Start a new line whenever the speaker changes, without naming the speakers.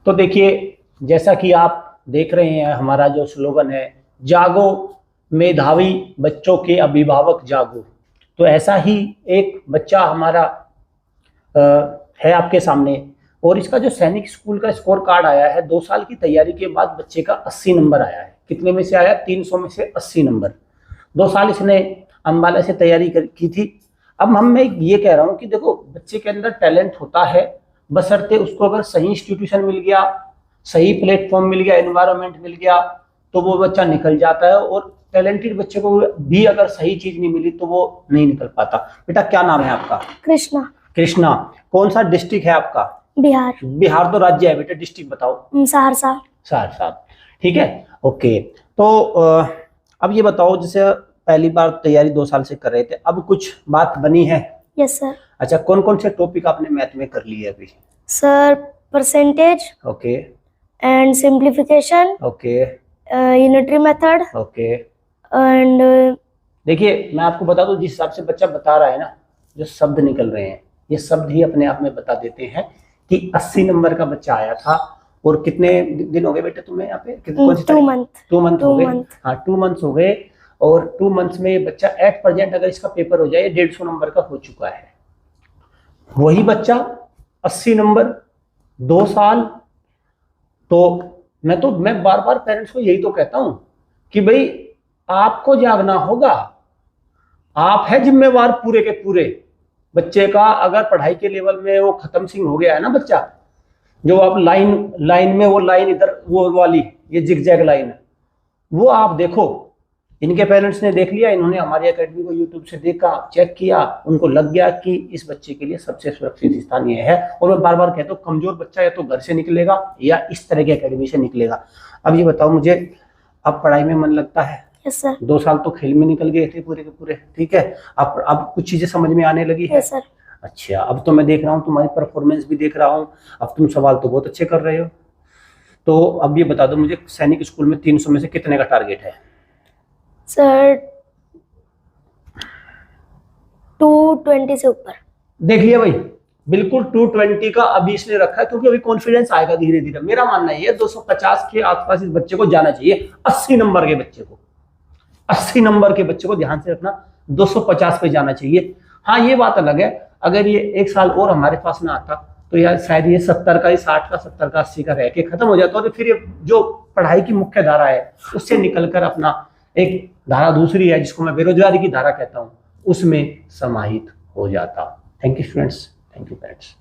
तो देखिए, जैसा कि आप देख रहे हैं, हमारा जो स्लोगन है, जागो मेधावी बच्चों के अभिभावक जागो। तो ऐसा ही एक बच्चा हमारा है आपके सामने, और इसका जो सैनिक स्कूल का स्कोर कार्ड आया है, 2 साल की तैयारी के बाद बच्चे का 80 नंबर आया है। कितने में से आया? 300 में से 80 नंबर। 2 साल इसने अम्बाला से तैयारी की थी। अब मैं ये कह रहा हूँ कि देखो, बच्चे के अंदर टैलेंट होता है, बशर्ते उसको अगर सही इंस्टीट्यूशन मिल गया, सही प्लेटफॉर्म मिल गया, एनवायरनमेंट मिल गया, तो वो बच्चा निकल जाता है। और टैलेंटेड बच्चे को भी अगर सही चीज नहीं मिली तो वो नहीं निकल पाता। बेटा, क्या नाम है आपका?
कृष्णा।
कृष्णा, कौन सा डिस्ट्रिक्ट है आपका?
बिहार।
बिहार तो राज्य है बेटा, डिस्ट्रिक्ट बताओ।
सहरसा।
सहरसा, ठीक है, ओके। तो अब ये बताओ, जैसे पहली बार तैयारी 2 साल से कर रहे थे, अब कुछ बात बनी है?
Yes sir.
अच्छा, कौन कौन से टॉपिक आपने मैथ में कर लिए अभी?
Sir, percentage,
okay,
and simplification,
okay,
unitary method,
okay.
And
देखिए, मैं आपको बता दूं, जिस हिसाब से बच्चा बता रहा है ना, जो शब्द निकल रहे हैं, ये शब्द ही अपने आप में बता देते हैं कि 80 नंबर का बच्चा आया था। और कितने दिन हो गए बेटा तुम्हें यहाँ पे?
2 मंथ।
2 मंथ हो गए। हाँ, 2 मंथ्स हो गए। और 2 मंथ्स में ये बच्चा एट प्रेजेंट अगर इसका पेपर हो जाए, 150 नंबर का हो चुका है। वही बच्चा 80 नंबर, 2 साल। तो मैं बार बार पेरेंट्स को यही तो कहता हूं कि भाई, आपको जागना होगा। आप है जिम्मेवार पूरे के पूरे। बच्चे का अगर पढ़ाई के लेवल में वो खत्म सिंह हो गया है ना बच्चा, जो आप लाइन में वो लाइन इधर वो वाली, ये जिगजैग लाइन, वो आप देखो। इनके पेरेंट्स ने देख लिया, इन्होंने हमारी एकेडमी को यूट्यूब से देखा, चेक किया, उनको लग गया कि इस बच्चे के लिए सबसे सुरक्षित स्थान ये है। और मैं बार बार कहता हूँ, कमजोर बच्चा या तो घर से निकलेगा या इस तरह की एकेडमी से निकलेगा। अब ये बताओ मुझे, अब पढ़ाई में मन लगता है?
Yes sir.
2 साल तो खेल में निकल गए थे पूरे के पूरे, ठीक है। अब कुछ चीजें समझ में आने लगी है?
Yes sir.
अच्छा, अब तो मैं देख रहा हूँ, तुम्हारी परफॉर्मेंस भी देख रहा हूँ। अब तुम सवाल तो बहुत अच्छे कर रहे हो। तो अब ये बता दो मुझे, सैनिक स्कूल में 300 में से कितने का टारगेट है?
सर, 220 से ऊपर।
देख लिया भाई, बिल्कुल 220 का अभी इसने रखा है, क्योंकि अभी कॉन्फिडेंस आएगा धीरे धीरे। मेरा मानना ये है 250 के आसपास इस बच्चे को जाना चाहिए। 80 नंबर के बच्चे को, 80 नंबर के बच्चे को ध्यान से रखना, 250 पे जाना चाहिए। हाँ, ये बात अलग है, अगर ये 1 साल और हमारे पास ना आता तो यार शायद ये 70 का, 60 का, 70 का, 80 का रह के खत्म हो जाता। और फिर ये जो पढ़ाई की मुख्य धारा है, उससे निकलकर अपना एक धारा दूसरी है, जिसको मैं बेरोजगारी की धारा कहता हूँ, उसमें समाहित हो जाता। Thank you students, thank you parents.